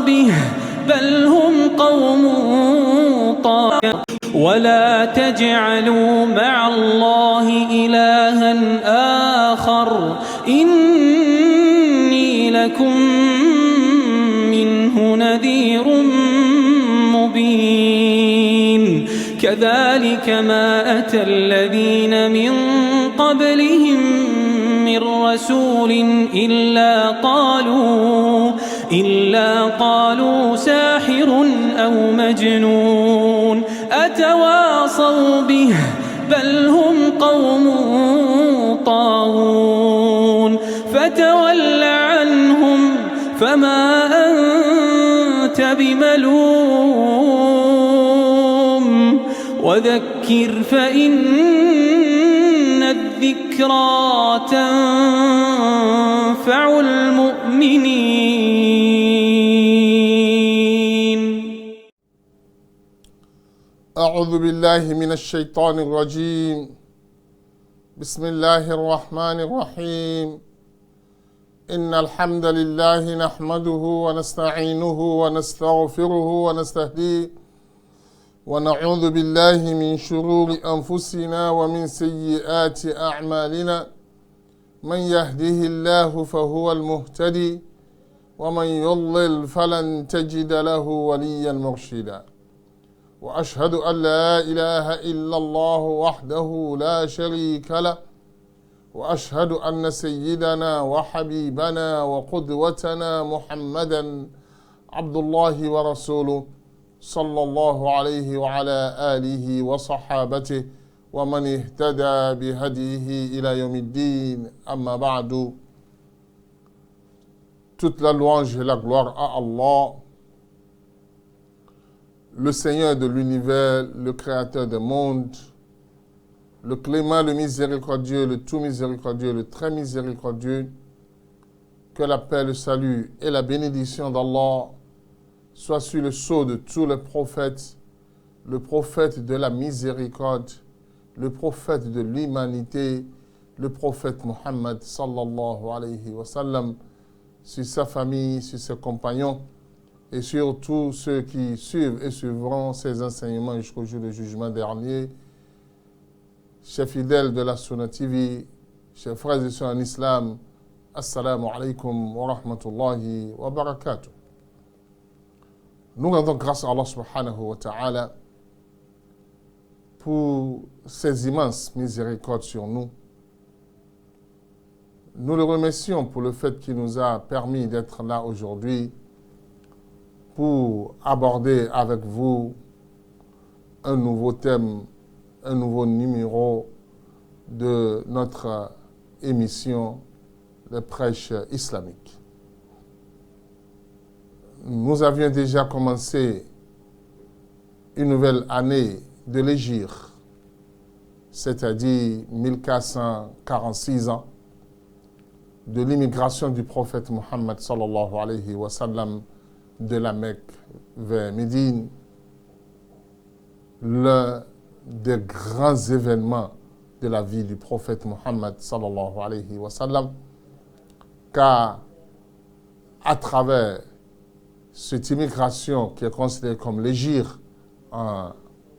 به بل هم قوم طاغون ولا تجعلوا مع الله إلها آخر إني لكم منه نذير مبين كذلك ما أتى الذين من قبلهم من رسول إلا قالوا ساحر أو مجنون أتواصوا به بل هم قوم طاغون فتول عنهم فما أنت بملوم وذكر فإن الذكرى تنفع المؤمنين. أعوذ بالله من الشيطان الرجيم. بسم الله الرحمن الرحيم. إن الحمد لله نحمده ونستعينه ونستغفره ونستهديه ونعوذ بالله من شرور أنفسنا ومن سيئات أعمالنا من يهده الله فهو المهتدي ومن يضلل فلن تجد له وليا مرشدا وأشهد أن لا إله إلا الله وحده لا شريك له وأشهد أن سيدنا وحبيبنا وقدوتنا محمدا عبد الله ورسوله صلى الله عليه وعلى آله وصحابته ومن اهتدى بهديه إلى يوم الدين أما بعد. Toute la louange et la gloire à Allah, le Seigneur de l'univers, le Créateur des mondes, le clément, le miséricordieux, le tout miséricordieux, le très miséricordieux. Que la paix, le salut et la bénédiction d'Allah soient sur le sceau de tous les prophètes, le prophète de la miséricorde, le prophète de l'humanité, le prophète Muhammad sallallahu alayhi wa sallam, sur sa famille, sur ses compagnons et sur tous ceux qui suivent et suivront ses enseignements jusqu'au jour du jugement dernier. Chers fidèles de la Sunna TV, chers frères et sœurs en islam, assalamu alaikum wa rahmatullahi wa barakatuh. Nous rendons grâce à Allah subhanahu wa ta'ala pour ses immenses miséricordes sur nous. Nous le remercions pour le fait qu'il nous a permis d'être là aujourd'hui pour aborder avec vous un nouveau thème, un nouveau numéro de notre émission de prêche islamique. Nous avions déjà commencé une nouvelle année de l'Hégire, c'est-à-dire 1446 ans, de l'immigration du prophète Muhammad sallallahu alayhi wa sallam de la Mecque vers Médine, l'un des grands événements de la vie du prophète Muhammad sallallahu alayhi wa sallam, car à travers cette immigration qui est considérée comme l'hégire en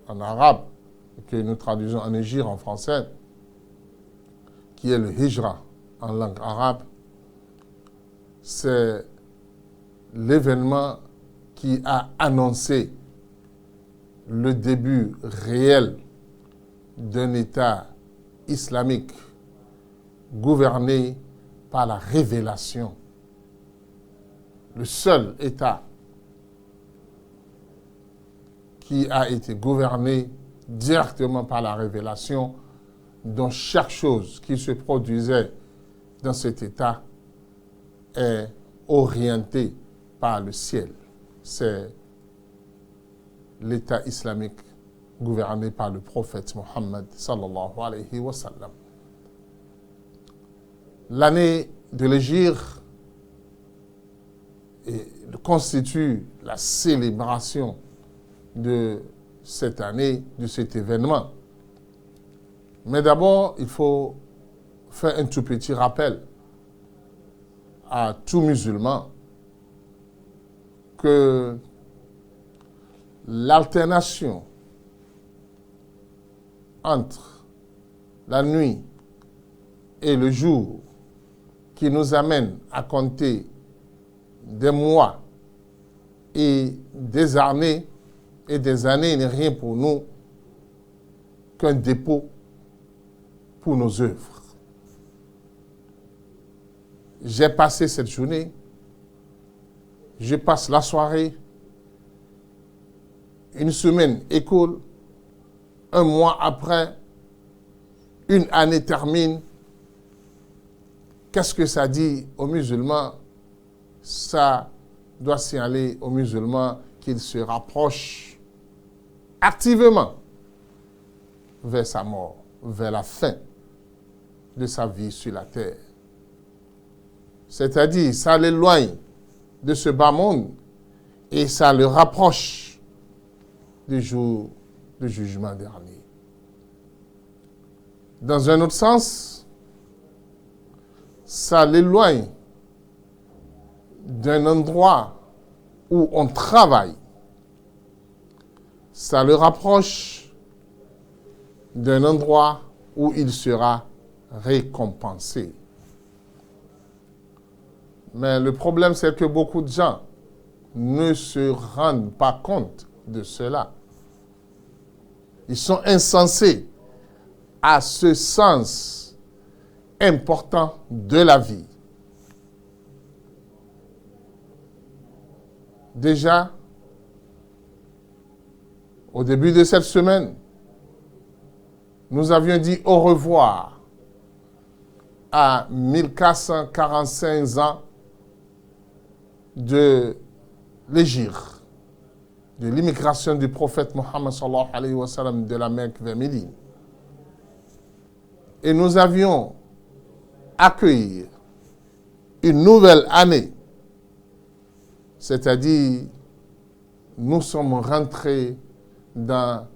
arabe, que nous traduisons en hégire en français, qui est le hijra en langue arabe, c'est l'événement qui a annoncé le début réel d'un État islamique gouverné par la révélation. Le seul État qui a été gouverné directement par la révélation, dont chaque chose qui se produisait dans cet État est orientée par le ciel. C'est l'État islamique gouverné par le prophète Muhammad sallallahu alayhi wa sallam. L'année de l'Hégire constitue la célébration de cette année, de cet événement. Mais d'abord, il faut faire un tout petit rappel à tout musulman que l'alternation entre la nuit et le jour qui nous amène à compter des mois et des années n'est rien pour nous qu'un dépôt pour nos œuvres. J'ai passé cette journée, je passe la soirée, une semaine écoule, un mois après, une année termine. Qu'est-ce que ça dit aux musulmans? Ça doit signaler aux musulmans qu'ils se rapprochent activement vers sa mort, vers la fin de sa vie sur la terre. C'est-à-dire, ça l'éloigne de ce bas monde et ça le rapproche du jour du jugement dernier. Dans un autre sens, ça l'éloigne d'un endroit où on travaille. Ça le rapproche d'un endroit où il sera récompensé. Mais le problème, c'est que beaucoup de gens ne se rendent pas compte de cela. Ils sont insensés à ce sens important de la vie. Déjà, au début de cette semaine, nous avions dit au revoir à 1445 ans de l'hégire, de l'immigration du prophète Mohammed sallallahu alayhi wa sallam de la Mecque vers Médine. Et nous avions accueilli une nouvelle année, c'est-à-dire nous sommes rentrés dans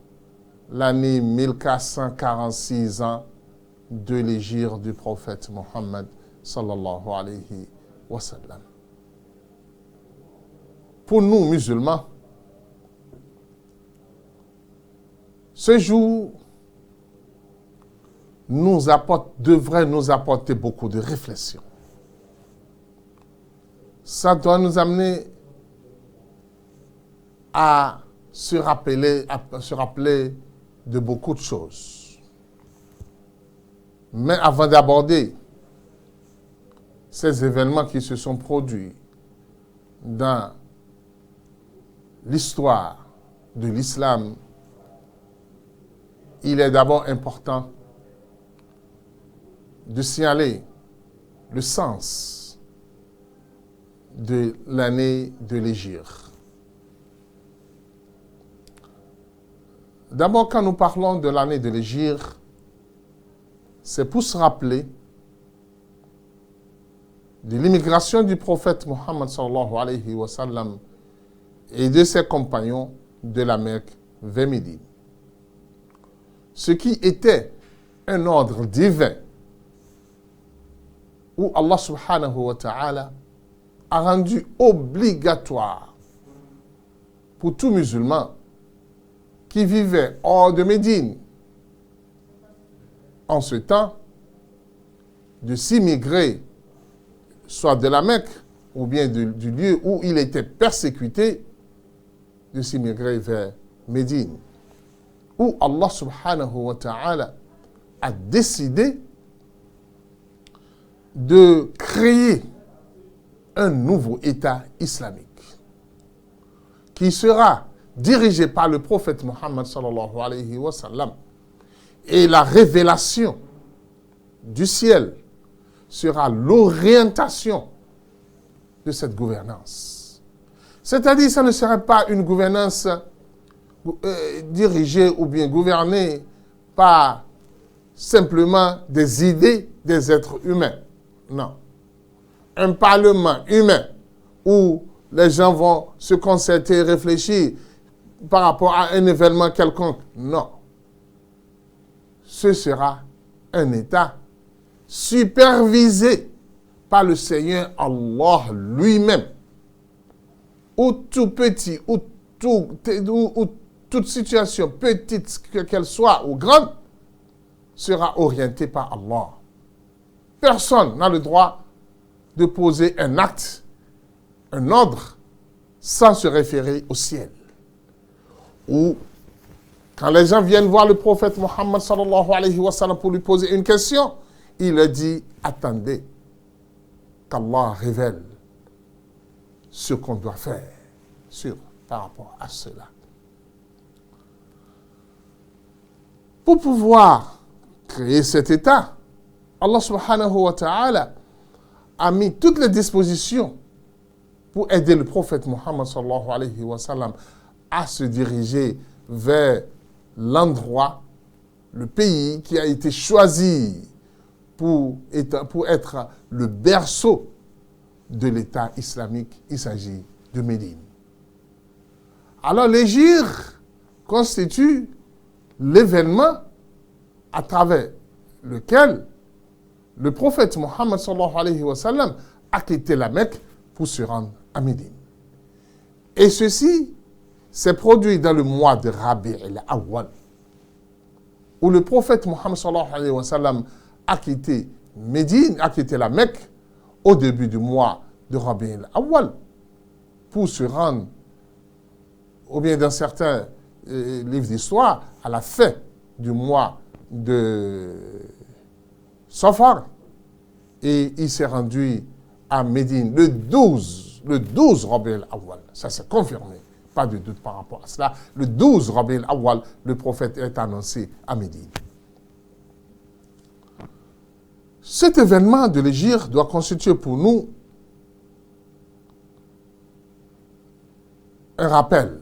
l'année 1446 ans de l'hégire du prophète Mohammed sallallahu alayhi wa sallam. Pour nous, musulmans, ce jour devrait nous apporter beaucoup de réflexion. Ça doit nous amener à se rappeler de beaucoup de choses. Mais avant d'aborder ces événements qui se sont produits dans l'histoire de l'islam, il est d'abord important de signaler le sens de l'année de l'hégire. D'abord, quand nous parlons de l'année de l'hégire, c'est pour se rappeler de l'immigration du prophète Mohammed sallallahu alayhi wa sallam et de ses compagnons de la Mecque vers Médine. Ce qui était un ordre divin où Allah subhanahu wa ta'ala a rendu obligatoire pour tout musulman qui vivait hors de Médine en ce temps de s'immigrer soit de la Mecque ou bien du lieu où il était persécuté, de s'immigrer vers Médine, où Allah subhanahu wa ta'ala a décidé de créer un nouveau État islamique qui sera dirigé par le prophète Mohammed sallallahu alayhi wa sallam. Et la révélation du ciel sera l'orientation de cette gouvernance. C'est-à-dire, ça ne serait pas une gouvernance dirigée ou bien gouvernée par simplement des idées des êtres humains. Non. Un parlement humain où les gens vont se concerter, réfléchir par rapport à un événement quelconque. Non. Ce sera un État supervisé par le Seigneur Allah lui-même. ou tout petit, ou toute situation, petite qu'elle soit ou grande, sera orientée par Allah. Personne n'a le droit de poser un acte, un ordre, sans se référer au ciel. Ou quand les gens viennent voir le prophète Mohammed sallallahu alayhi wa sallam pour lui poser une question, il leur dit, attendez qu'Allah révèle ce qu'on doit faire par rapport à cela. Pour pouvoir créer cet état, Allah subhanahu wa ta'ala a mis toutes les dispositions pour aider le prophète Mohammed sallallahu alayhi wa sallam à se diriger vers l'endroit, le pays qui a été choisi pour être le berceau de l'État islamique. Il s'agit de Médine. Alors l'hégire constitue l'événement à travers lequel le prophète Mohammed sallallahu alayhi wa sallam a quitté la Mecque pour se rendre à Médine. Et ceci s'est produit dans le mois de Rabi' al-Awwal, où le prophète Mohammed sallallahu alayhi wa sallam a quitté Médine, a quitté la Mecque au début du mois de Rabi' al-Awwal pour se rendre, ou bien dans certains livres d'histoire, à la fin du mois de Safar, et il s'est rendu à Médine le 12 Rabi' al-Awwal. Ça s'est confirmé, pas de doute par rapport à cela. Le 12 Rabi' al-Awwal, le prophète est annoncé à Médine. Cet événement de l'hégire doit constituer pour nous un rappel.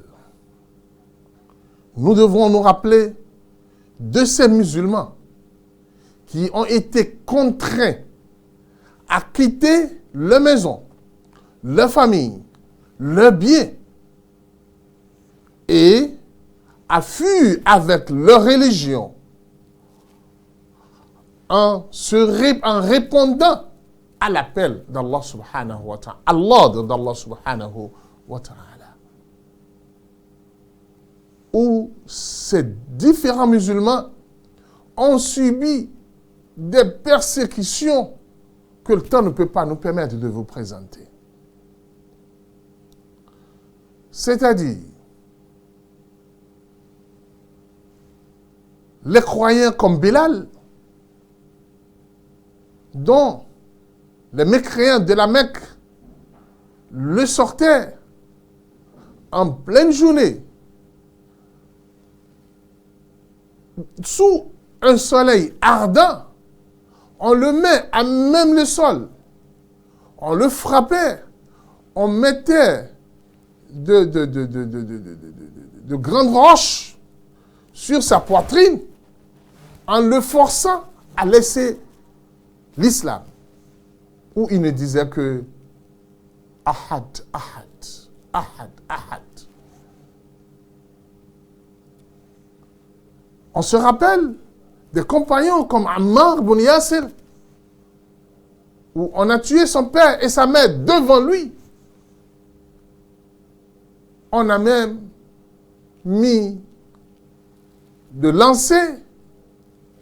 Nous devons nous rappeler de ces musulmans qui ont été contraints à quitter leur maison, leur famille, leurs biens et à fuir avec leur religion en répondant à l'appel d'Allah subhanahu wa ta'ala, à l'ordre d'Allah subhanahu wa ta'ala. Où ces différents musulmans ont subi des persécutions que le temps ne peut pas nous permettre de vous présenter. C'est-à-dire, les croyants comme Bilal, dont les mécréants de la Mecque le sortaient en pleine journée, sous un soleil ardent, on le met à même le sol, on le frappait, on mettait de grandes roches sur sa poitrine en le forçant à laisser l'islam, où il ne disait que Ahad, Ahad, Ahad, Ahad. On se rappelle des compagnons comme Ammar ibn Yasir, où on a tué son père et sa mère devant lui. On a même mis de lancer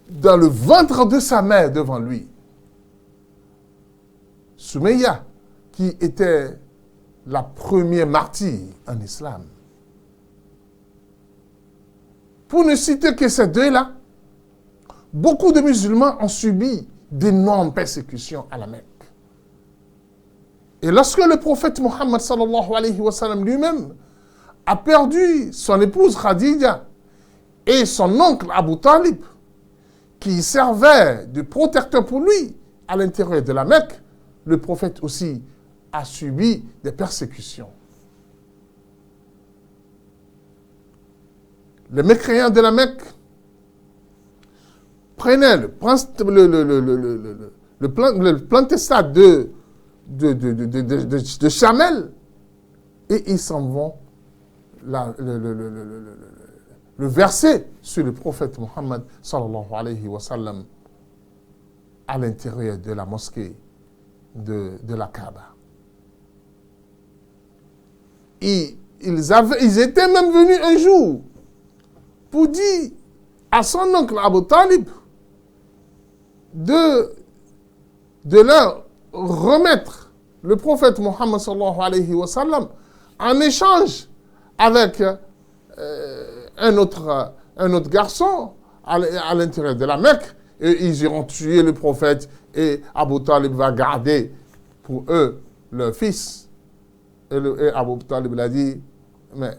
dans le ventre de sa mère devant lui. Soumeya, qui était la première martyre en islam. Pour ne citer que ces deux-là, beaucoup de musulmans ont subi d'énormes persécutions à la Mecque. Et lorsque le prophète Mohammed sallallahu alayhi wa sallam lui-même a perdu son épouse Khadija et son oncle Abu Talib, qui servait de protecteur pour lui à l'intérieur de la Mecque, le prophète aussi a subi des persécutions. Les mécréants de la Mecque prenaient le plantestat de chamel et ils s'en vont le verser sur le prophète Mohammed sallallahu alayhi wa sallam à l'intérieur de la mosquée de la Kaaba. ils étaient même venus un jour pour dire à son oncle Abu Talib de leur remettre le prophète Mohammed sallallahu alayhi wa sallam en échange avec un autre garçon à l'intérieur de la Mecque. Et ils iront tuer le prophète et Abu Talib va garder pour eux leur fils. Et Abu Talib l'a dit, mais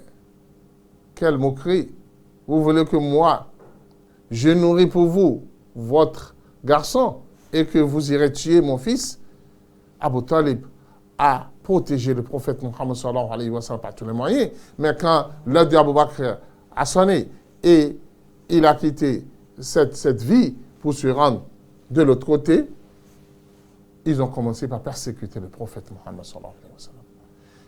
quelle moquerie! Vous voulez que moi, je nourris pour vous votre garçon et que vous irez tuer mon fils? Abu Talib a protégé le prophète Mohammed sallallahu alayhi wa sallam par tous les moyens. Mais quand l'heure d'Abu Bakr a sonné et il a quitté cette vie pour se rendre de l'autre côté, ils ont commencé par persécuter le prophète Mohammed sallallahu alayhi wa sallam.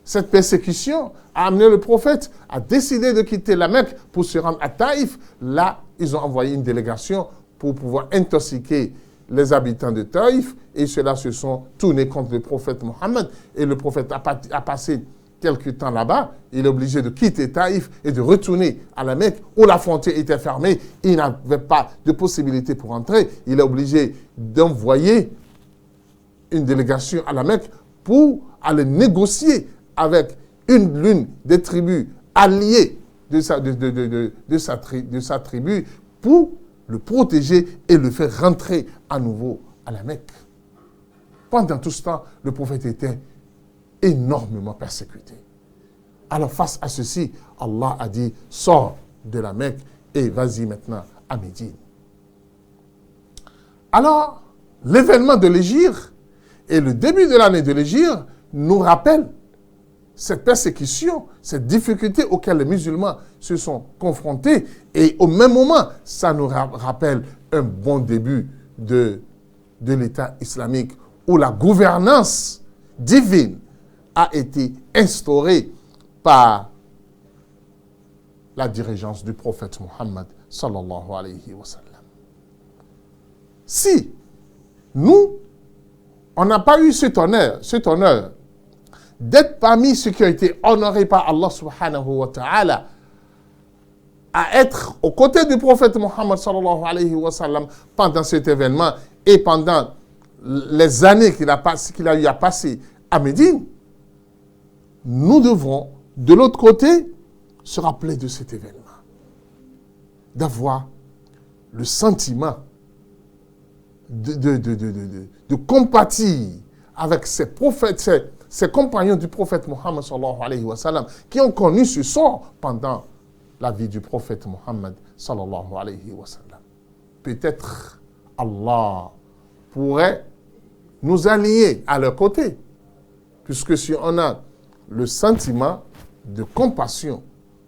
Cette persécution a amené le prophète à décider de quitter la Mecque pour se rendre à Taïf. Là, ils ont envoyé une délégation pour pouvoir intoxiquer les habitants de Taïf. Et ceux-là se sont tournés contre le prophète Mohammed. Et le prophète a passé quelques temps là-bas. Il est obligé de quitter Taïf et de retourner à la Mecque où la frontière était fermée. Il n'avait pas de possibilité pour entrer. Il est obligé d'envoyer une délégation à la Mecque pour aller négocier avec l'une des tribus alliées de sa tribu pour le protéger et le faire rentrer à nouveau à la Mecque. Pendant tout ce temps, le prophète était énormément persécuté. Alors face à ceci, Allah a dit, sors de la Mecque et vas-y maintenant à Médine. Alors, l'événement de l'Hégire et le début de l'année de l'Hégire nous rappellent cette persécution, cette difficulté auxquelles les musulmans se sont confrontés. Et au même moment, ça nous rappelle un bon début de l'État islamique où la gouvernance divine a été instaurée par la dirigeance du prophète Mohammed sallallahu alayhi wa sallam. Si nous, on n'a pas eu cet honneur d'être parmi ceux qui ont été honorés par Allah subhanahu wa ta'ala, à être aux côtés du prophète Mohammed sallallahu alayhi wa sallam pendant cet événement et pendant les années qu'il a eu à passer à Médine, nous devrons, de l'autre côté, se rappeler de cet événement. D'avoir le sentiment de compatir avec ces prophètes, ces compagnons du prophète Mohammed sallallahu alayhi wa sallam qui ont connu ce sort pendant la vie du prophète Mohammed sallallahu alayhi wa sallam. Peut-être Allah pourrait nous aligner à leur côté, puisque si on a le sentiment de compassion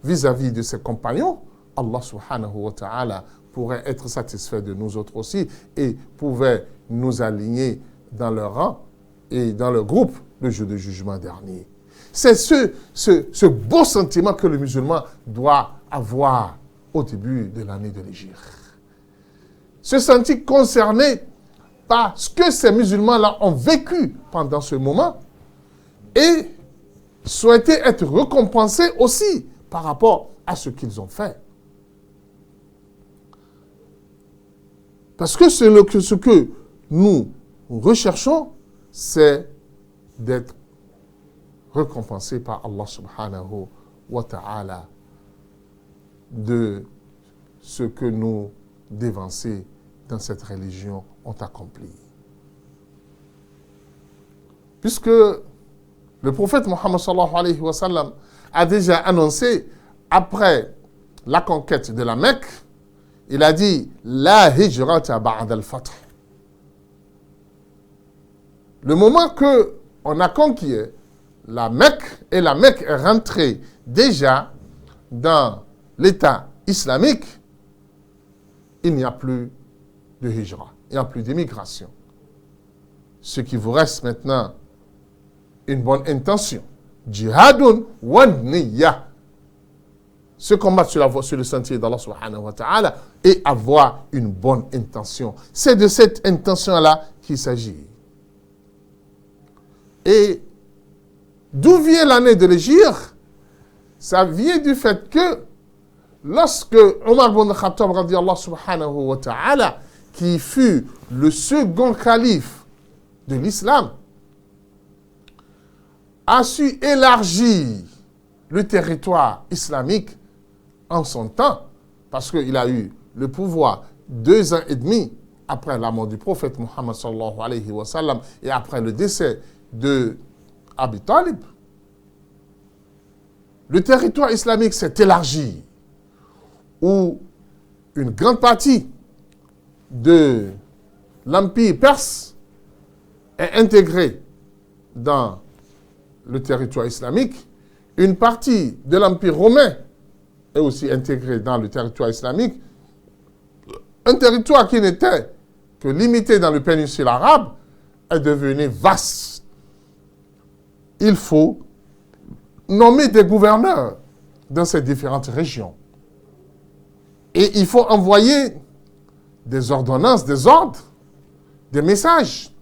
vis-à-vis de ses compagnons, Allah subhanahu wa ta'ala pourrait être satisfait de nous autres aussi et pouvait nous aligner dans leur rang et dans leur groupe le jour du jugement dernier. C'est ce beau sentiment que le musulman doit avoir au début de l'année de l'Hégire. Se sentir concerné par ce que ces musulmans-là ont vécu pendant ce moment et souhaiter être récompensés aussi par rapport à ce qu'ils ont fait. Parce que ce que nous recherchons, c'est d'être récompensés par Allah subhanahu wa ta'ala de ce que nos dévancés dans cette religion ont accompli. Puisque le prophète Mohammed sallallahu alayhi wa sallam a déjà annoncé, après la conquête de la Mecque, il a dit « La hijrata ba'da al-fath ». Le moment qu'on a conquis la Mecque, et la Mecque est rentrée déjà dans l'État islamique, il n'y a plus de hijra, il n'y a plus d'immigration. Ce qui vous reste maintenant, une bonne intention. Jihadun wa niyya. Se combattre sur le sentier d'Allah subhanahu wa ta'ala et avoir une bonne intention. C'est de cette intention-là qu'il s'agit. Et d'où vient l'année de l'Hégire? Ça vient du fait que lorsque Omar ibn Khattab, radiyallahu subhanahu wa ta'ala, qui fut le second calife de l'islam, a su élargir le territoire islamique en son temps, parce qu'il a eu le pouvoir 2 ans et demi après la mort du prophète Muhammad sallallahu alayhi wa sallam et après le décès de Abi Talib. Le territoire islamique s'est élargi, où une grande partie de l'empire perse est intégrée dans le territoire islamique. Une partie de l'empire romain est aussi intégrée dans le territoire islamique. Un territoire qui n'était que limité dans le péninsule arabe est devenu vaste. Il faut nommer des gouverneurs dans ces différentes régions. Et il faut envoyer des ordonnances, des ordres, des messages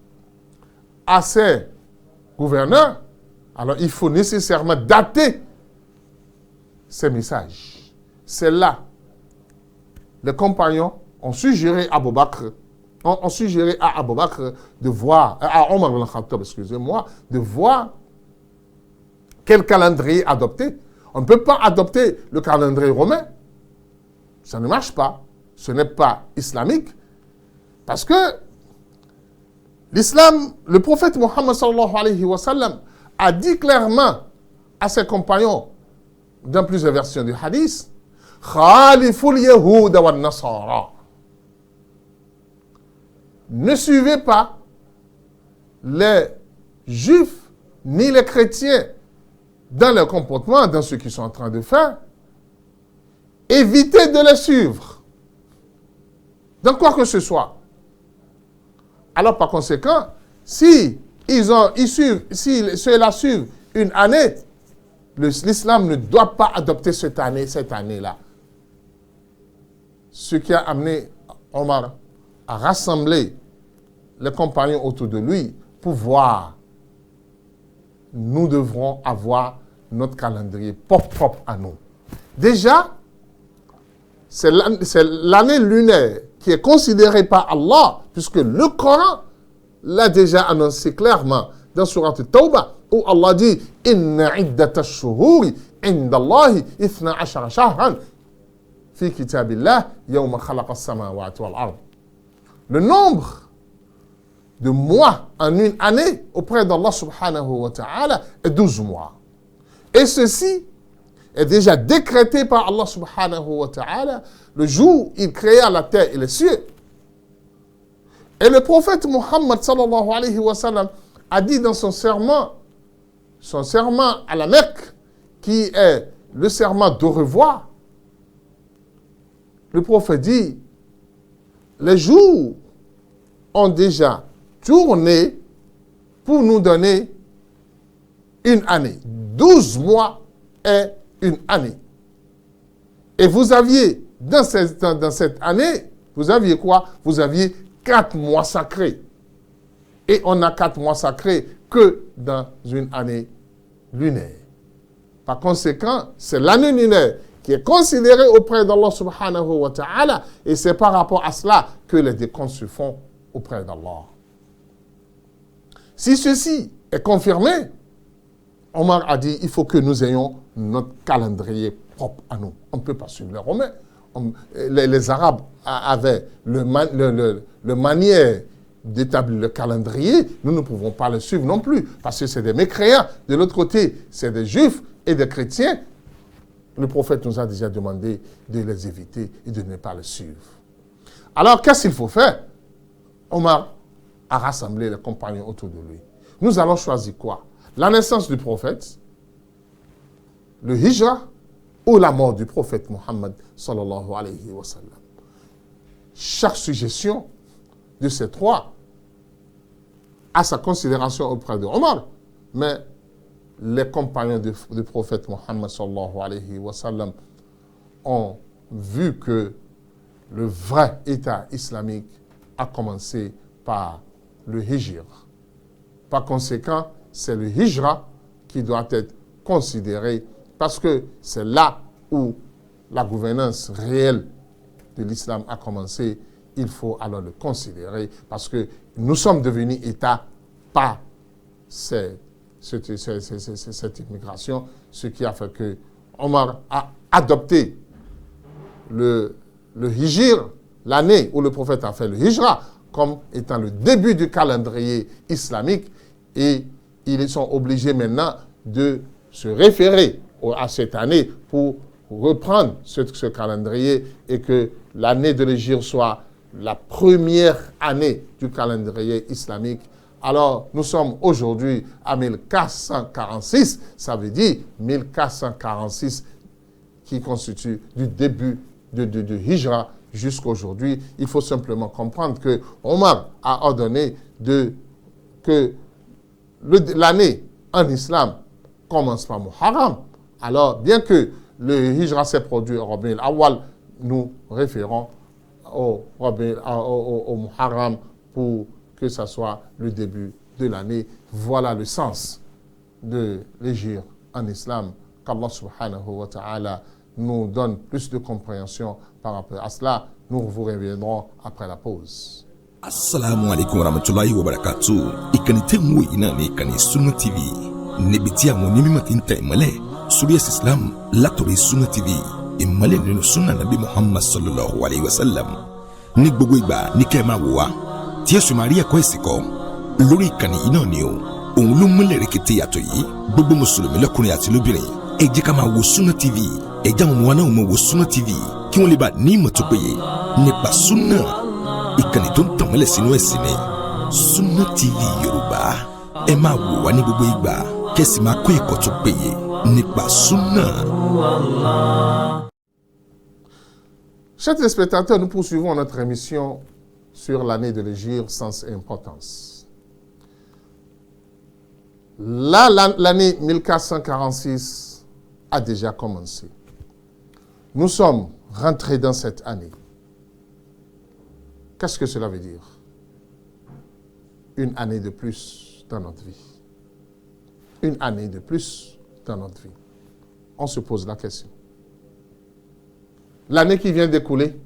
à ces gouverneurs. Alors il faut nécessairement dater ces messages. C'est là. Les compagnons ont suggéré à Abu Bakr de voir, à Omar ibn Khattab, excusez-moi, de voir quel calendrier adopter. On ne peut pas adopter le calendrier romain. Ça ne marche pas. Ce n'est pas islamique. Parce que l'islam, le prophète Muhammad sallallahu alayhi wa sallam a dit clairement à ses compagnons, dans plusieurs versions du hadith, Khaliful Yahuda wa Nasara. Ne suivez pas les juifs ni les chrétiens dans leur comportement, dans ce qu'ils sont en train de faire. Évitez de les suivre dans quoi que ce soit. Alors par conséquent, si ceux-là suivent une année, l'islam ne doit pas adopter cette année-là. Ce qui a amené Omar à rassembler les compagnons autour de lui pour voir. Nous devrons avoir notre calendrier propre à nous. Déjà, c'est l'année lunaire qui est considérée par Allah, puisque le Coran l'a déjà annoncé clairement dans Surat At-Tawbah, où Allah dit « Inna iddata ash-shuhuri inda Allahi 12 shahran fi kitabillah yawma khalaqa as-samawati wal ard » Le nombre de mois en une année auprès d'Allah subhanahu wa ta'ala est 12 mois. Et ceci est déjà décrété par Allah subhanahu wa ta'ala le jour où il créa la terre et les cieux. Et le prophète Muhammad sallallahu alayhi wa sallam a dit dans son serment à la Mecque, qui est le serment d'au revoir, le prophète dit, les jours ont déjà tourné pour nous donner une année. 12 mois est une année. Et vous aviez, dans cette année, vous aviez quoi? Vous aviez 4 mois sacrés. Et on n'a 4 mois sacrés que dans une année lunaire. Par conséquent, c'est l'année lunaire qui est considérée auprès d'Allah subhanahu wa ta'ala, et c'est par rapport à cela que les décomptes se font auprès d'Allah. Si ceci est confirmé, Omar a dit, il faut que nous ayons notre calendrier propre à nous. On ne peut pas suivre les Romains. Les Arabes avaient le manière d'établir le calendrier. Nous ne pouvons pas le suivre non plus, parce que c'est des mécréants. De l'autre côté, c'est des Juifs et des chrétiens. Le prophète nous a déjà demandé de les éviter et de ne pas les suivre. Alors, qu'est-ce qu'il faut faire? Omar a rassemblé les compagnons autour de lui. Nous allons choisir quoi? La naissance du prophète, le hijra ou la mort du prophète Muhammad sallallahu alayhi wa sallam. Chaque suggestion de ces trois a sa considération auprès de Omar, mais les compagnons du prophète Muhammad sallallahu alayhi wa sallam ont vu que le vrai État islamique a commencé par le hijra. Par conséquent, c'est le hijra qui doit être considéré parce que c'est là où la gouvernance réelle de l'islam a commencé, il faut alors le considérer, parce que nous sommes devenus État par cette immigration, ce qui a fait que Omar a adopté le Hijr, l'année où le prophète a fait le Hijra, comme étant le début du calendrier islamique, et ils sont obligés maintenant de se référer à cette année pour reprendre ce calendrier et que l'année de l'Hégire soit la première année du calendrier islamique. Alors, nous sommes aujourd'hui à 1446, ça veut dire 1446 qui constitue du début de Hijra jusqu'à aujourd'hui. Il faut simplement comprendre que Omar a ordonné que l'année en islam commence par Muharram. Alors, bien que le Hijra s'est produit au Rabi'ul Awwal, nous référons au Muharram pour que ce soit le début de l'année. Voilà le sens de l'Hijra en islam. Qu'Allah subhanahu wa ta'ala nous donne plus de compréhension par rapport à cela. Nous vous reviendrons après la pause. Assalamu alaikum warahmatullahi wabarakatuh. Ìkànnì tẹ́ ń wò yìí náà ní ìkànnì Sunna TV. Níbi tí àwọn onímọ̀ ti ń tẹ ìmọ́lẹ̀ sórí ẹ̀sìn Islam látòrí Sunna TV. Ìmọ́lẹ̀ nínú Sunna Nabi Muhammad sallallahu alayhi wa sallam. Ní gbogbo ìgbà ní kẹ́ ẹ máa wò wá. Tí ẹ sì máa rí ẹ̀kọ́ ẹ̀sìn kọ́. Lórí ìkànnì yìí náà ni o. Òun ló múlẹ̀ rẹ̀kẹ̀tẹ̀ yàtọ̀ yìí. Gbogbo mùsùlùmí lọ́kùnrin àti lóbìnrin. Ẹ jẹ́ ká máa wo Sunna TV. Ẹ jẹ́ àwọn ọmọ wa náà máa wo Sunna TV. Kí wọ́n lè bá ní ìmọ̀ tó péye nípa Sunna. Ìkànnì tó ń tàn mọ́lẹ̀ sínú ẹ̀sìn ni Sunna TV Yorùbá. Ẹ máa wò wá ní gbogbo ìgbà kẹ́sì máa kọ́ ẹ̀kọ́ tó péye nípa Sunna. Chers téléspectateurs, nous poursuivons notre émission sur l'année de l'Hégire, sens et importance. Là, l'année 1446 a déjà commencé. Nous sommes rentrés dans cette année. Qu'est-ce que cela veut dire? Une année de plus dans notre vie. Une année de plus dans notre vie. On se pose la question. L'année qui vient d'écouler,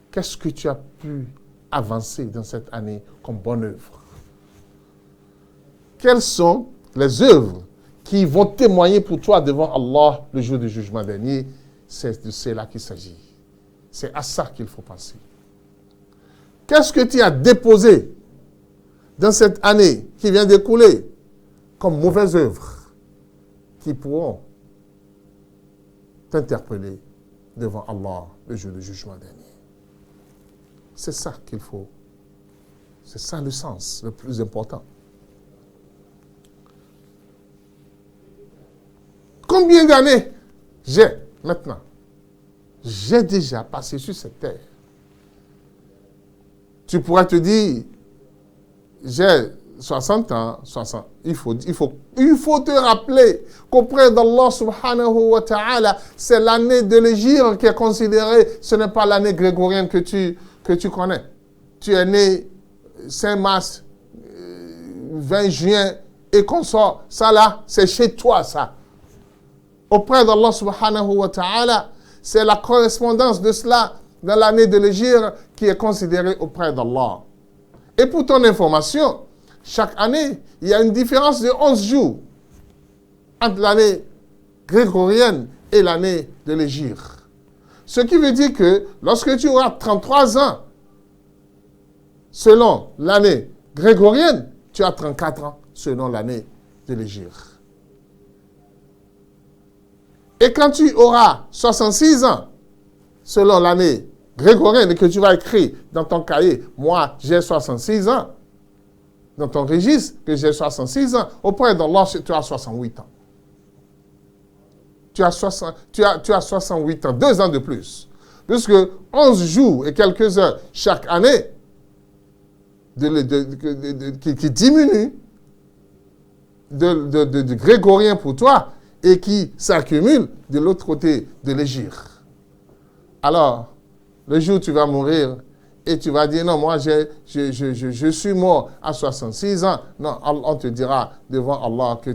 qu'est-ce que tu as pu avancer dans cette année comme bonne œuvre? Quelles sont les œuvres qui vont témoigner pour toi devant Allah le jour du jugement dernier? C'est de cela qu'il s'agit. C'est à ça qu'il faut penser. Qu'est-ce que tu as déposé dans cette année qui vient d'écouler comme mauvaises œuvres qui pourront t'interpeller devant Allah le jour du jugement dernier? C'est ça qu'il faut. C'est ça le sens le plus important. Combien d'années j'ai maintenant? J'ai déjà passé sur cette terre. Tu pourrais te dire, j'ai 60 ans, 60. Il faut te rappeler qu'auprès d'Allah subhanahu wa ta'ala, c'est l'année de l'Hégire qui est considérée, ce n'est pas l'année grégorienne que tu connais. Tu es né 5 mars, 20 juin et consort. Ça là, c'est chez toi ça. Auprès d'Allah subhanahu wa ta'ala, c'est la correspondance de cela dans l'année de l'Hégire qui est considérée auprès d'Allah. Et pour ton information, chaque année, il y a une différence de 11 jours entre l'année grégorienne et l'année de l'Hégire. Ce qui veut dire que lorsque tu auras 33 ans, selon l'année grégorienne, tu as 34 ans selon l'année de l'Hégire. Et quand tu auras 66 ans, selon l'année grégorienne, et que tu vas écrire dans ton cahier, moi j'ai 66 ans, dans ton registre, que j'ai 66 ans, auprès d'Allah, tu as 68 ans. Tu as 68 ans, 2 ans de plus. Puisque 11 jours et quelques heures chaque année qui diminuent de grégorien pour toi et qui s'accumulent de l'autre côté de l'Hégire. Alors, le jour où tu vas mourir et tu vas dire, non, moi je suis mort à 66 ans. Non, on te dira devant Allah que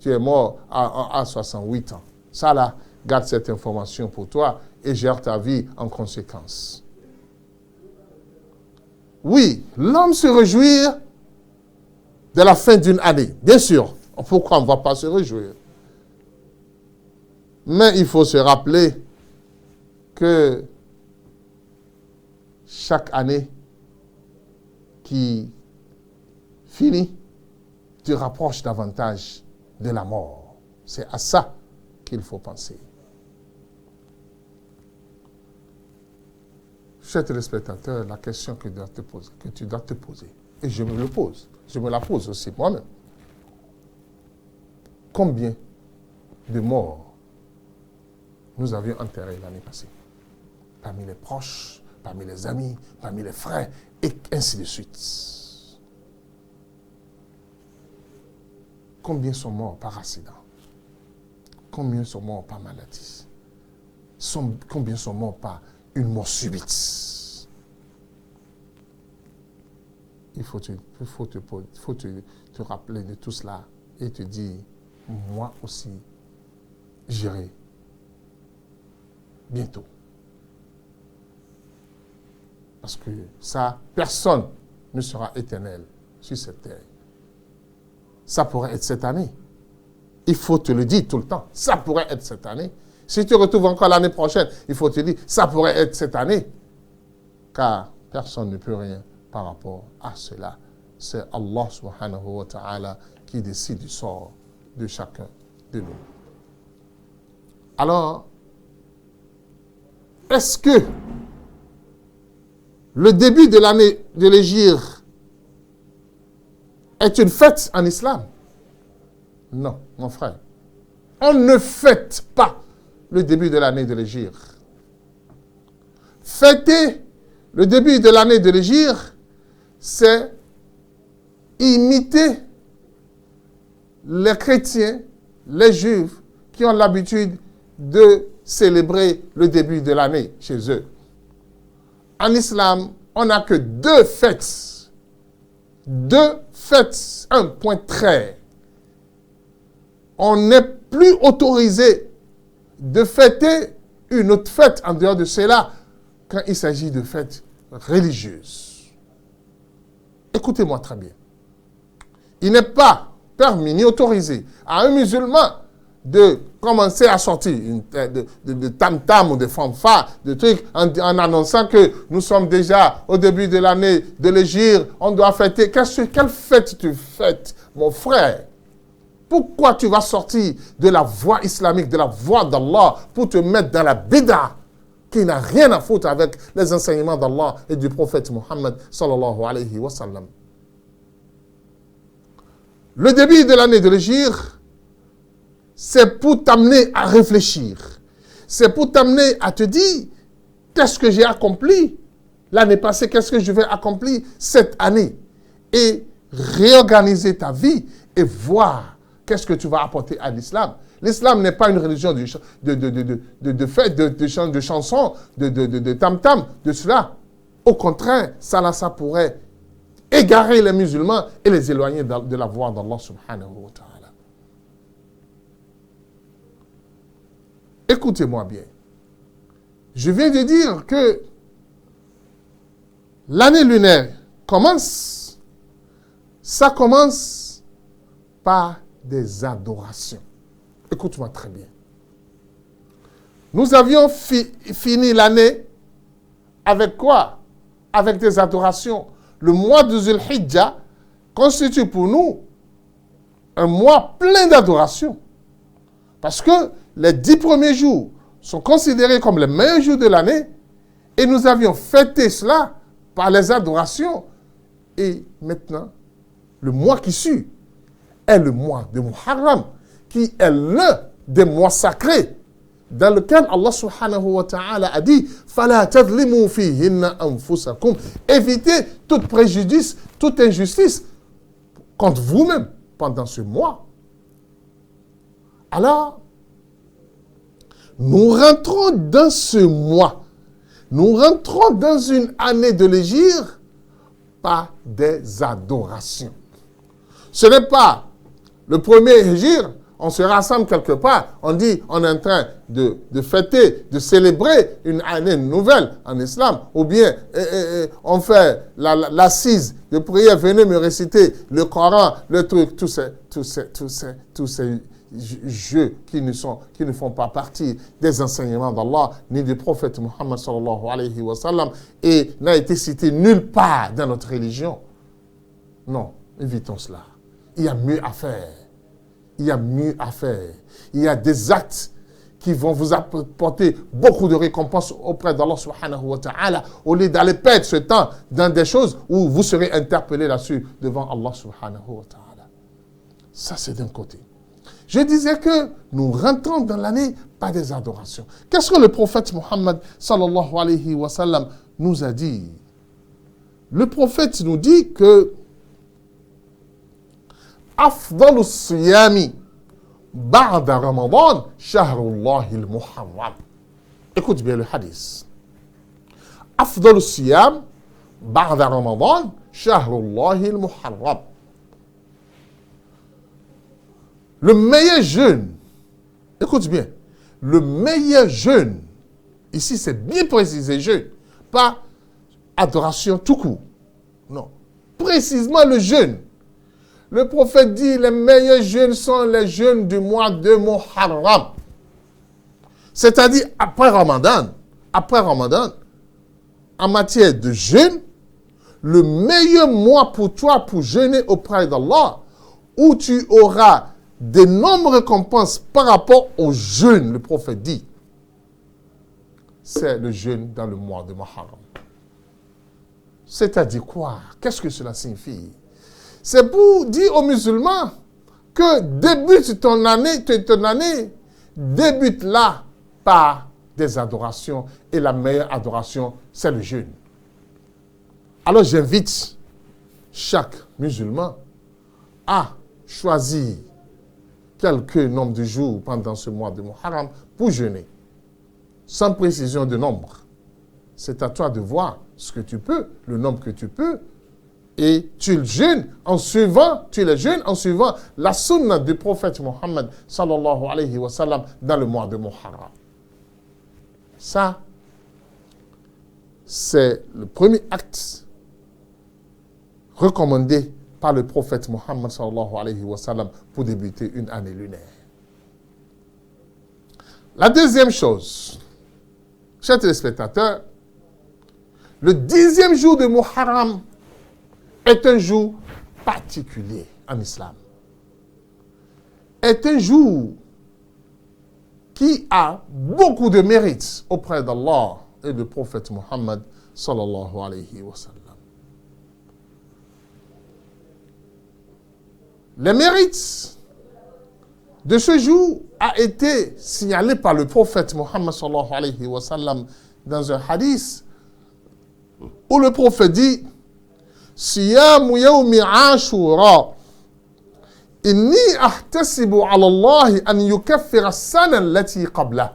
tu es mort à 68 ans. Ça là, garde cette information pour toi et gère ta vie en conséquence. Oui, l'homme se réjouit de la fin d'une année. Bien sûr, pourquoi on ne va pas se réjouir? Mais il faut se rappeler que chaque année qui finit te rapproche davantage de la mort. C'est à ça qu'il faut penser. Chers téléspectateurs, la question que tu dois te poser, et je me la pose aussi moi-même. Combien de morts nous avions enterrés l'année passée? Parmi les proches, parmi les amis, parmi les frères, et ainsi de suite. Combien sont morts par accident? Combien sont morts par maladie? Combien sont morts par une mort subite? Il faut te rappeler de tout cela et te dire, moi aussi, j'irai bientôt. Parce que ça, personne ne sera éternel sur cette terre. Ça pourrait être cette année. Il faut te le dire tout le temps. Ça pourrait être cette année. Si tu retrouves encore l'année prochaine, il faut te dire, ça pourrait être cette année. Car personne ne peut rien par rapport à cela. C'est Allah subhanahu wa ta'ala qui décide du sort de chacun de nous. Alors, est-ce que le début de l'année de l'Hégire est une fête en islam? Non, mon frère. On ne fête pas le début de l'année de l'Hégire. Fêter le début de l'année de l'Hégire, c'est imiter les chrétiens, les juifs, qui ont l'habitude de célébrer le début de l'année chez eux. En islam, on n'a que deux fêtes. Deux fêtes, un point très. On n'est plus autorisé de fêter une autre fête en dehors de cela quand il s'agit de fêtes religieuses. Écoutez-moi très bien. Il n'est pas permis ni autorisé à un musulman de commencer à sortir de tam-tam ou de fanfare, de trucs, en annonçant que nous sommes déjà au début de l'année de l'Hégire, on doit fêter. Quelle fête tu fêtes, mon frère? Pourquoi tu vas sortir de la voie islamique, de la voie d'Allah, pour te mettre dans la bida qui n'a rien à foutre avec les enseignements d'Allah et du prophète Muhammad sallallahu alayhi wa sallam? Le début de l'année de l'Hégire, c'est pour t'amener à réfléchir. C'est pour t'amener à te dire, qu'est-ce que j'ai accompli l'année passée, qu'est-ce que je vais accomplir cette année? Et réorganiser ta vie et voir qu'est-ce que tu vas apporter à l'islam. L'islam n'est pas une religion de fêtes, de chansons, de tam-tam, de cela. Au contraire, ça pourrait égarer les musulmans et les éloigner de la voie d'Allah subhanahu wa ta'ala. Écoutez-moi bien. Je viens de dire que l'année lunaire commence, ça commence par des adorations. Écoute-moi très bien. Nous avions fini l'année avec quoi? Avec des adorations. Le mois de Zulhijjah constitue pour nous un mois plein d'adorations. Parce que les 10 premiers jours sont considérés comme les meilleurs jours de l'année et nous avions fêté cela par les adorations. Et maintenant, le mois qui suit est le mois de Muharram, qui est l'un des mois sacrés dans lequel Allah subhanahu wa ta'ala a dit فَلَا تَظْلِمُوا فِيهِنَّ أَنفُسَكُمْ. Évitez tout préjudice, toute injustice contre vous-même pendant ce mois. Alors, nous rentrons dans ce mois, nous rentrons dans une année de l'Hégire par des adorations. Ce n'est pas le premier Hégire On se rassemble quelque part, on dit on est en train de fêter, de célébrer une année nouvelle en islam, ou bien on fait l'assise de prière, venez me réciter le Coran, le truc, tous ces jeux qui ne font pas partie des enseignements d'Allah, ni du prophète Muhammad sallallahu alayhi wa sallam, et n'a été cité nulle part dans notre religion. Non, évitons cela. Il y a mieux à faire. Il y a mieux à faire. Il y a des actes qui vont vous apporter beaucoup de récompenses auprès d'Allah subhanahu wa ta'ala, au lieu d'aller perdre ce temps dans des choses où vous serez interpellé là-dessus devant Allah subhanahu wa ta'ala. Ça, c'est d'un côté. Je disais que nous rentrons dans l'année par des adorations. Qu'est-ce que le prophète Muhammad sallallahu alayhi wa sallam nous a dit? Le prophète nous dit que أفضل الصيام بعد رمضان شهر الله المحرم. Écoute bien le hadith. أفضل الصيام بعد رمضان شهر الله المحرم. Le meilleur jeûne, écoute bien, le meilleur jeûne, ici c'est bien précisé jeûne, pas adoration tout court. Non, précisément le jeûne. Le prophète dit, les meilleurs jeûnes sont les jeûnes du mois de Muharram. C'est-à-dire après Ramadan, en matière de jeûne, le meilleur mois pour toi pour jeûner auprès d'Allah, où tu auras d'énormes récompenses par rapport au jeûne, le prophète dit, c'est le jeûne dans le mois de Muharram. C'est-à-dire quoi? Qu'est-ce que cela signifie? C'est pour dire aux musulmans que débute ton année, débute là par des adorations. Et la meilleure adoration, c'est le jeûne. Alors j'invite chaque musulman à choisir quelques nombres de jours pendant ce mois de Muharram pour jeûner. Sans précision de nombre. C'est à toi de voir ce que tu peux, le nombre que tu peux. Et tu le jeûnes en suivant, la sunna du prophète Muhammad sallallahu alayhi wa sallam dans le mois de Muharram. Ça, c'est le premier acte recommandé par le prophète Muhammad sallallahu alayhi wa sallam pour débuter une année lunaire. La deuxième chose, chers téléspectateurs, le 10e jour de Muharram est un jour particulier en islam. Est un jour qui a beaucoup de mérites auprès d'Allah et du prophète Muhammad sallallahu alayhi wa sallam. Les mérites de ce jour a été signalé par le prophète Muhammad sallallahu alayhi wa sallam dans un hadith où le prophète dit صيام يوم عاشوراء إني أحتسب على الله أن يكفر السنة التي قبله.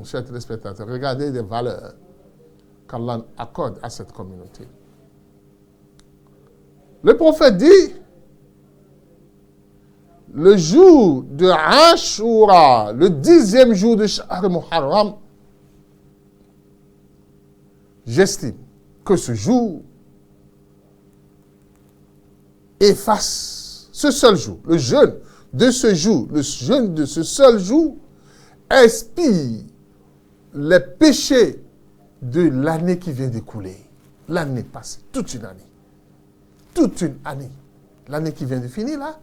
Chers téléspectateurs, regardez les valeurs qu'Allah accorde à cette communauté. Le prophète dit, le jour de Ashura, le 10e jour de Shahr Muharram, j'estime que ce jour efface ce seul jour, le jeûne de ce jour, le jeûne de ce seul jour expie les péchés de l'année qui vient d'écouler. L'année passée, toute une année. L'année qui vient de finir là,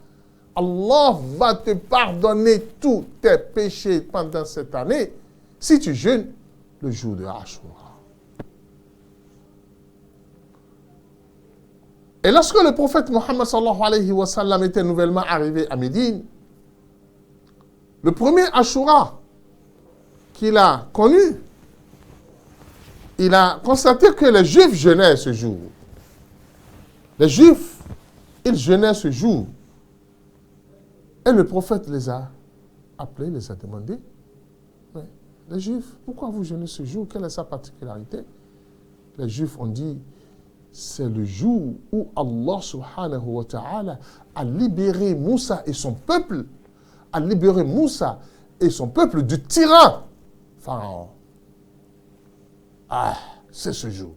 Allah va te pardonner tous tes péchés pendant cette année si tu jeûnes le jour de Ashura. Et lorsque le prophète Muhammad sallallahu alayhi wa sallam était nouvellement arrivé à Médine, le premier Ashura qu'il a connu, il a constaté que les Juifs jeûnaient ce jour. Les Juifs, ils jeûnaient ce jour. Et le prophète les a appelés, les a demandé, mais les Juifs, pourquoi vous jeûnez ce jour? Quelle est sa particularité? Les Juifs ont dit, c'est le jour où Allah subhanahu wa ta'ala à libérer Moussa et son peuple, à libérer Moussa et son peuple du tyran Pharaon. Ah, c'est ce jour.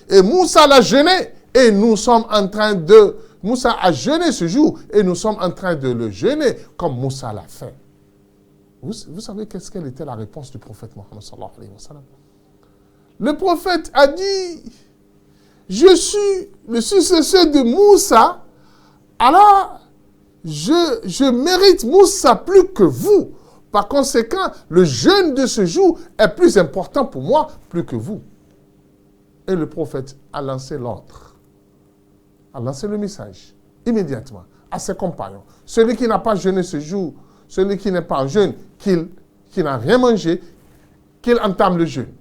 Et Moussa l'a jeûné et nous sommes en train de... Moussa a jeûné ce jour et nous sommes en train de le jeûner comme Moussa l'a fait. Vous savez quelle était la réponse du prophète Mohammed sallallahu alayhi wa sallam? Le prophète a dit, je suis le successeur de Moussa, alors je mérite Moussa plus que vous. Par conséquent, le jeûne de ce jour est plus important pour moi plus que vous. Et le prophète a lancé l'ordre, a lancé le message immédiatement à ses compagnons. Celui qui n'a pas jeûné ce jour, celui qui n'est pas en jeûne, qui n'a rien mangé, qu'il entame le jeûne.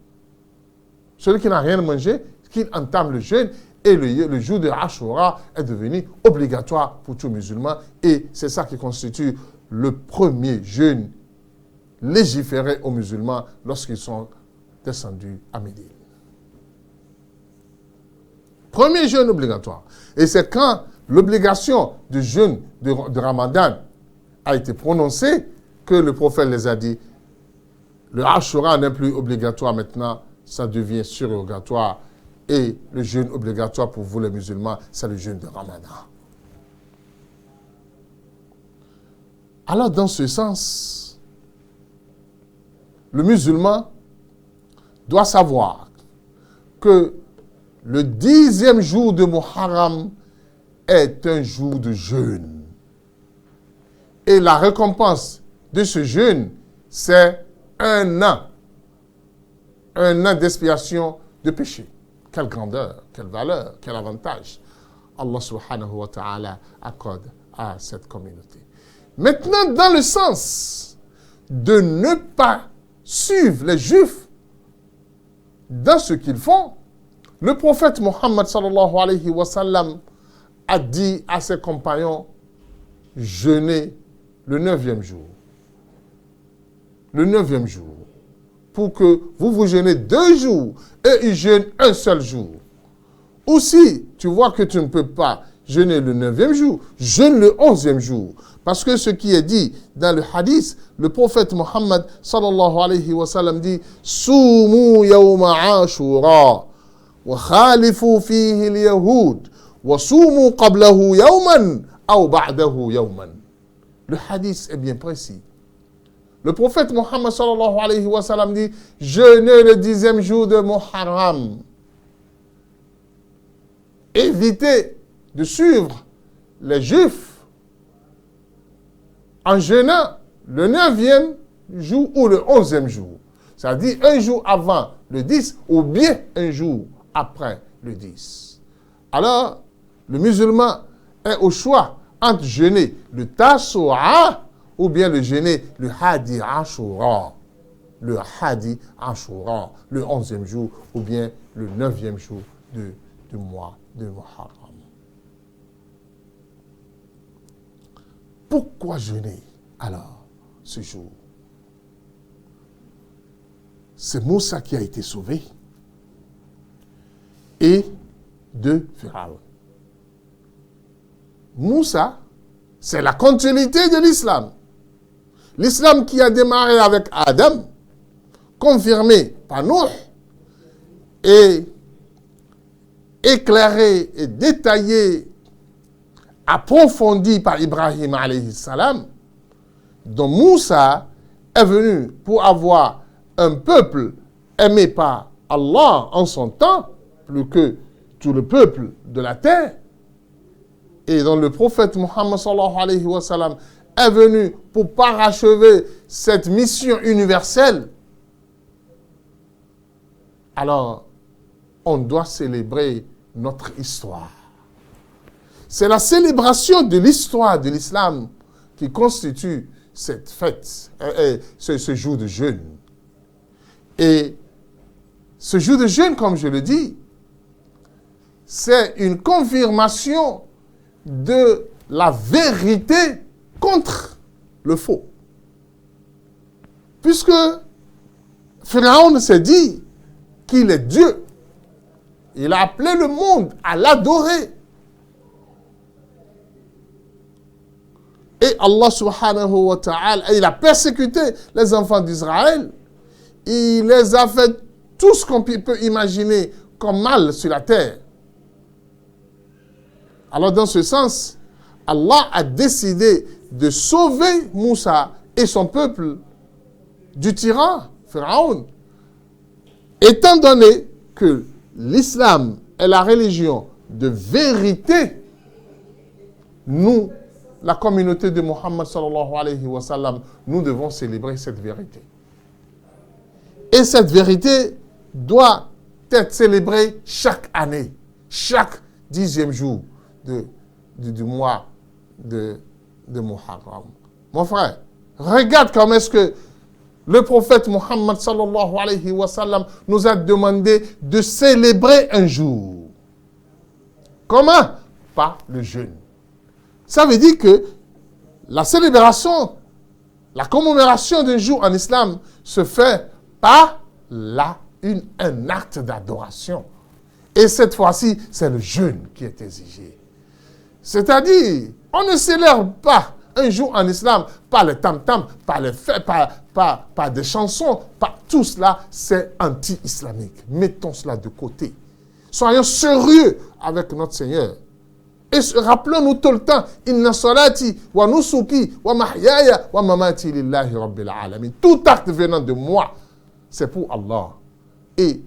Celui qui n'a rien mangé, qu'il entame le jeûne. Et le jour de Ashura est devenu obligatoire pour tout musulman. Et c'est ça qui constitue le premier jeûne légiféré aux musulmans lorsqu'ils sont descendus à Médine. Premier jeûne obligatoire. Et c'est quand l'obligation du jeûne de Ramadan a été prononcée que le prophète les a dit, le Ashura n'est plus obligatoire maintenant, ça devient surrogatoire. Et le jeûne obligatoire pour vous les musulmans, c'est le jeûne de Ramadan. Alors dans ce sens, le musulman doit savoir que le 10e jour de Muharram est un jour de jeûne. Et la récompense de ce jeûne, c'est un an d'expiation de péché. Quelle grandeur, quelle valeur, quel avantage Allah subhanahu wa ta'ala accorde à cette communauté. Maintenant, dans le sens de ne pas suivre les Juifs dans ce qu'ils font, le prophète Mohammed sallallahu alayhi wa sallam a dit à ses compagnons, jeûnez le 9e jour. Le 9e jour. Pour que vous jeûnez 2 jours et ils jeûnent un seul jour. Ou si tu vois que tu ne peux pas jeûner le 9e jour, jeûne le 11e jour. Parce que ce qui est dit dans le hadith, le prophète Mohammed sallallahu alayhi wa sallam dit « Soumu yawma ashura wa khalifu fihi al-yahud wa soumu qablahu yawman aw ba'dahu yawman » Le hadith est bien précis. Le prophète Mohammed sallallahu alayhi wa sallam dit « Jeûnez le 10e jour de Muharram. » Évitez de suivre les Juifs en jeûnant le 9e jour ou le 11e jour. C'est-à-dire un jour avant le 10 ou bien un jour après le 10. Alors, le musulman est au choix entre jeûner le Tasu'a ou bien le jeûner le Hadi Ashura. Le Hadi Ashura, le 11e jour ou bien le 9e jour du mois de Muharram. Pourquoi jeûner alors ce jour? C'est Moussa qui a été sauvé et de Pharaon. Moussa, c'est la continuité de l'islam. L'islam qui a démarré avec Adam, confirmé par Nuh et éclairé et détaillé, approfondi par Ibrahim alayhi salam, dont Moussa est venu pour avoir un peuple aimé par Allah en son temps, plus que tout le peuple de la terre, et dont le prophète Mohammed sallallahu alayhi wa sallam est venu pour parachever cette mission universelle. Alors, on doit célébrer notre histoire. C'est la célébration de l'histoire de l'islam qui constitue cette fête, ce jour de jeûne. Et ce jour de jeûne, comme je le dis, c'est une confirmation de la vérité contre le faux. Puisque Pharaon s'est dit qu'il est Dieu, il a appelé le monde à l'adorer. Et Allah subhanahu wa ta'ala, il a persécuté les enfants d'Israël. Il les a fait tout ce qu'on peut imaginer comme mal sur la terre. Alors dans ce sens, Allah a décidé de sauver Moussa et son peuple du tyran, Pharaon. Étant donné que l'islam est la religion de vérité, nous, la communauté de Muhammad sallallahu alayhi wa sallam, nous devons célébrer cette vérité. Et cette vérité doit être célébrée chaque année, chaque 10e jour du mois de Muharram. Mon frère, regarde comment est-ce que le prophète Muhammad sallallahu alayhi wa sallam nous a demandé de célébrer un jour. Comment? Par le jeûne. Ça veut dire que la célébration, la commémoration d'un jour en islam se fait par un acte d'adoration. Et cette fois-ci, c'est le jeûne qui est exigé. C'est-à-dire, on ne célèbre pas un jour en islam par les tam-tam, par les fêtes, par des chansons, par tout cela, c'est anti-islamique. Mettons cela de côté. Soyons sérieux avec notre Seigneur. Et rappelons-nous tout le temps, inna salati wa nusuki wa mahyaya wa mamati lillahi rabbil alamin. Tout acte venant de moi, c'est pour Allah. Et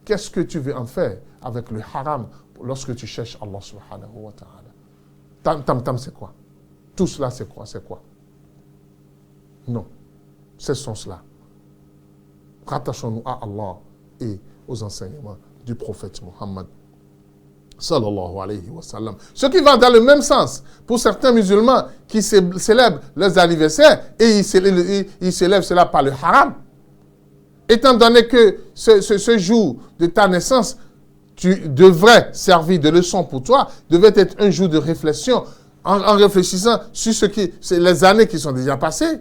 qu'est-ce que tu veux en faire avec le haram lorsque tu cherches Allah subhanahu wa ta'ala? Tam, c'est quoi? Tout cela, c'est quoi? C'est quoi? Non. Cessons cela. Rattachons-nous à Allah et aux enseignements du prophète Muhammad sallallahu alayhi wa sallam. Ce qui va dans le même sens pour certains musulmans qui célèbrent leurs anniversaires et ils célèbrent cela par le haram. Étant donné que ce jour de ta naissance, tu devrais servir de leçon pour toi, devait être un jour de réflexion en réfléchissant sur les années qui sont déjà passées,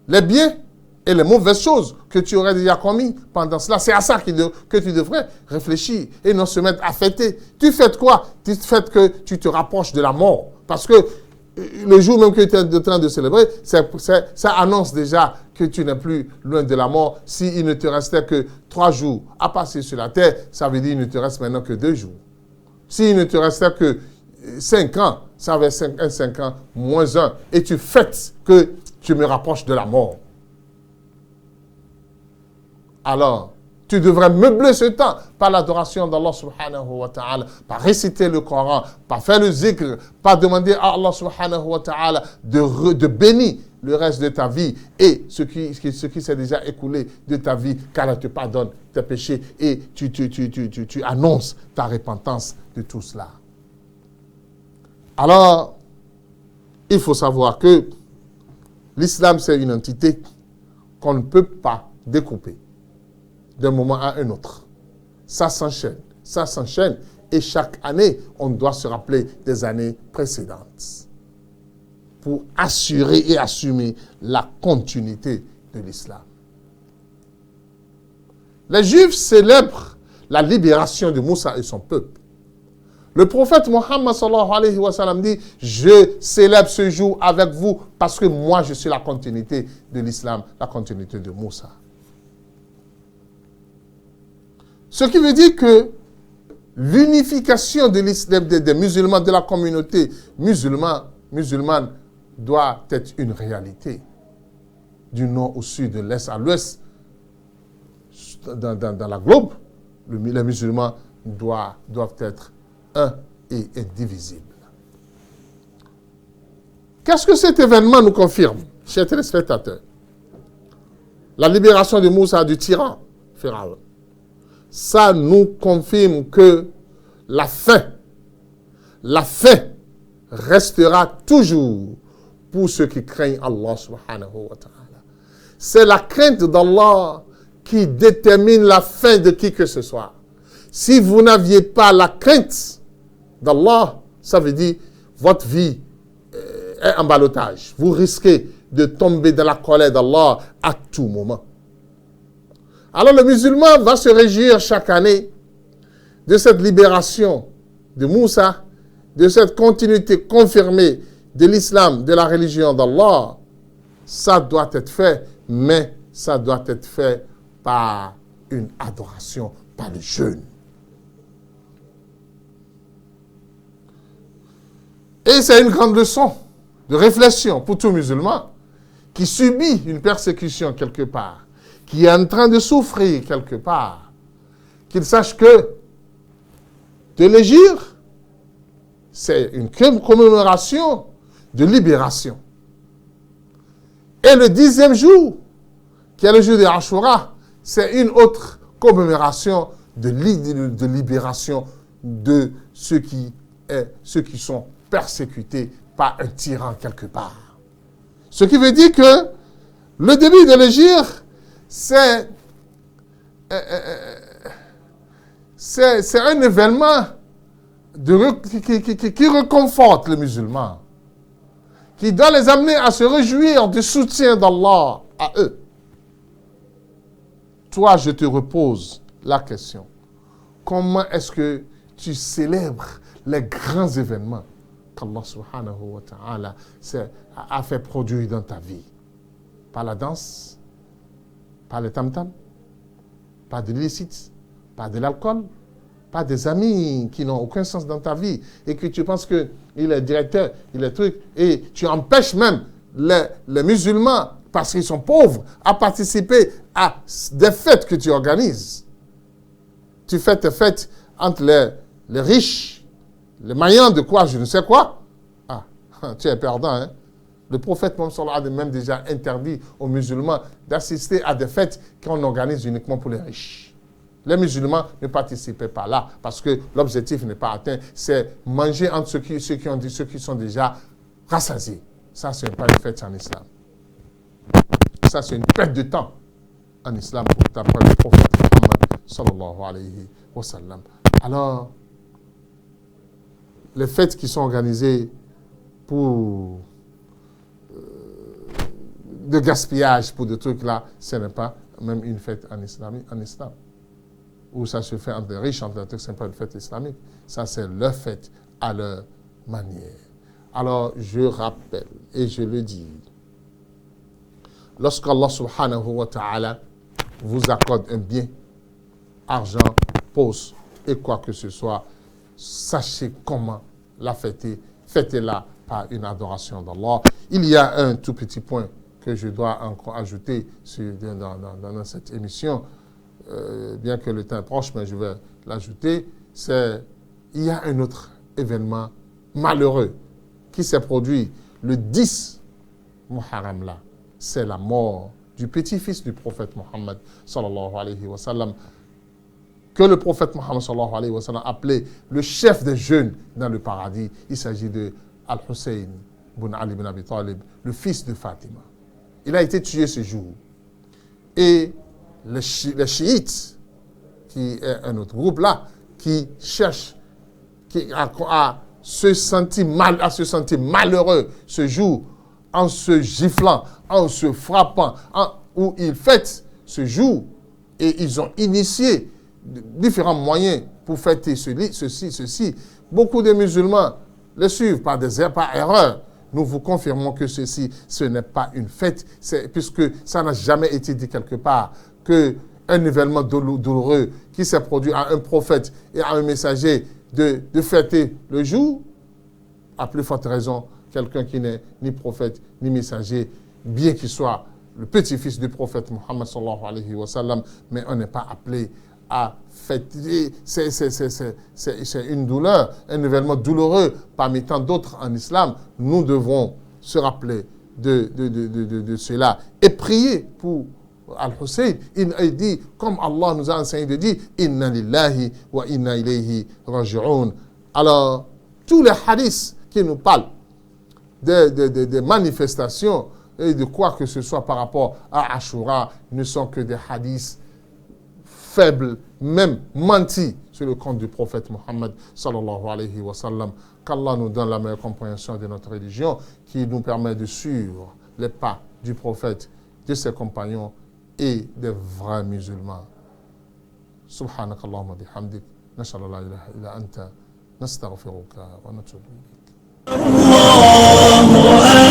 les biens et les mauvaises choses que tu aurais déjà commis pendant cela. C'est à ça que tu devrais réfléchir et non se mettre à fêter. Tu fêtes quoi? Tu fêtes que tu te rapproches de la mort. Parce que le jour même que tu es en train de célébrer, ça annonce déjà que tu n'es plus loin de la mort. S'il ne te restait que 3 jours à passer sur la terre, ça veut dire qu'il ne te reste maintenant que 2 jours. S'il ne te restait que 5 ans, ça veut dire 5 ans moins 1. Et tu fêtes que tu me rapproches de la mort. Alors, tu devrais meubler ce temps par l'adoration d'Allah subhanahu wa ta'ala, par réciter le Coran, par faire le zikr, par demander à Allah subhanahu wa ta'ala de bénir le reste de ta vie et ce qui s'est déjà écoulé de ta vie, qu'Allah te pardonne tes péchés et tu annonces ta repentance de tout cela. Alors, il faut savoir que l'islam, c'est une entité qu'on ne peut pas découper d'un moment à un autre. Ça s'enchaîne. Et chaque année, on doit se rappeler des années précédentes pour assurer et assumer la continuité de l'islam. Les Juifs célèbrent la libération de Moussa et son peuple. Le prophète Muhammad sallallahu alayhi wa sallam dit « Je célèbre ce jour avec vous parce que moi, je suis la continuité de l'islam, la continuité de Moussa. » Ce qui veut dire que l'unification des musulmans, de la communauté musulmane doit être une réalité. Du nord au sud, de l'est à l'ouest, dans la globe, les musulmans doivent être un et indivisibles. Qu'est-ce que cet événement nous confirme, chers téléspectateurs? La libération de Moussa du tyran, Pharaon. Ça nous confirme que la fin restera toujours pour ceux qui craignent Allah subhanahu wa ta'ala. C'est la crainte d'Allah qui détermine la fin de qui que ce soit. Si vous n'aviez pas la crainte d'Allah, ça veut dire votre vie est en ballottage. Vous risquez de tomber dans la colère d'Allah à tout moment. Alors le musulman va se réjouir chaque année de cette libération de Moussa, de cette continuité confirmée de l'islam, de la religion d'Allah, ça doit être fait, mais ça doit être fait par une adoration, par le jeûne. Et c'est une grande leçon de réflexion pour tout musulman qui subit une persécution quelque part, qui est en train de souffrir quelque part, qu'il sache que de l'Hégire, c'est une commémoration de libération. Et le 10e jour, qui est le jour de Ashura, c'est une autre commémoration de libération de ceux qui sont persécutés par un tyran quelque part. Ce qui veut dire que le début de l'Hégire, c'est un événement qui réconforte les musulmans, qui doit les amener à se réjouir du soutien d'Allah à eux. Toi, je te repose la question. Comment est-ce que tu célèbres les grands événements qu'Allah subhanahu wa ta'ala a fait produire dans ta vie? Par la danse, par le tam-tam, par de l'illicite, par de l'alcool, par des amis qui n'ont aucun sens dans ta vie et que tu penses qu'il est directeur, il est truc, et tu empêches même les musulmans, parce qu'ils sont pauvres, à participer à des fêtes que tu organises. Tu fais tes fêtes entre les riches, les maillants de quoi, je ne sais quoi. Ah, tu es perdant, hein? Le prophète Mohammed a même déjà interdit aux musulmans d'assister à des fêtes qu'on organise uniquement pour les riches. Les musulmans ne participaient pas là parce que l'objectif n'est pas atteint. C'est manger entre ceux qui sont déjà rassasiés. Ça, ce n'est pas une fête en islam. Ça, c'est une perte de temps en islam d'après le prophète Muhammad sallallahu alayhi wa sallam. Alors, les fêtes qui sont organisées pour de gaspillage, pour des trucs là, ce n'est pas même une fête en islam. Où ça se fait entre les riches, entre les trucs, ce n'est pas une fête islamique. Ça, c'est leur fête à leur manière. Alors, je rappelle et je le dis, lorsqu'Allah subhanahu wa ta'ala vous accorde un bien, argent, poste et quoi que ce soit, sachez comment la fêter. Fêtez-la par une adoration d'Allah. Il y a un tout petit point que je dois encore ajouter dans cette émission, bien que le temps est proche, mais je vais l'ajouter. Il y a un autre événement malheureux qui s'est produit le 10 Muharram là. C'est la mort du petit-fils du prophète Mohammed sallallahu alayhi wa sallam, que le prophète Mohammed sallallahu alayhi wa sallam appelait le chef des jeunes dans le paradis. Il s'agit de Al-Hussein ibn Ali ibn Abi Talib, le fils de Fatima. Il a été tué ce jour. Et les chiites, qui est un autre groupe là, qui cherche à se sentir malheureux ce jour, en se giflant, en se frappant, où ils fêtent ce jour, et ils ont initié différents moyens pour fêter ceci. Beaucoup de musulmans les suivent par erreur. Nous vous confirmons que ce n'est pas une fête, puisque ça n'a jamais été dit quelque part qu'un événement douloureux qui s'est produit à un prophète et à un messager de fêter le jour, à plus forte raison, quelqu'un qui n'est ni prophète ni messager, bien qu'il soit le petit-fils du prophète Muhammad sallallahu alayhi wa sallam, mais on n'est pas appelé à fêter. C'est une douleur, un événement douloureux parmi tant d'autres en islam. Nous devons se rappeler de cela et prier pour Al-Hussein. Il dit, comme Allah nous a enseigné de dire, Inna lillahi wa inna ilayhi raji'un. Alors, tous les hadiths qui nous parlent des manifestations et de quoi que ce soit par rapport à Ashura ne sont que des hadiths faibles, même mentis sur le compte du prophète Mohammed sallallahu alayhi wa sallam. Qu'Allah nous donne la meilleure compréhension de notre religion, qui nous permet de suivre les pas du prophète, de ses compagnons et des vrais musulmans. Subhanakallahumma bihamdik, nashhadu an la ilaha illa anta, nastaghfiruka wa natubu ilayk. الله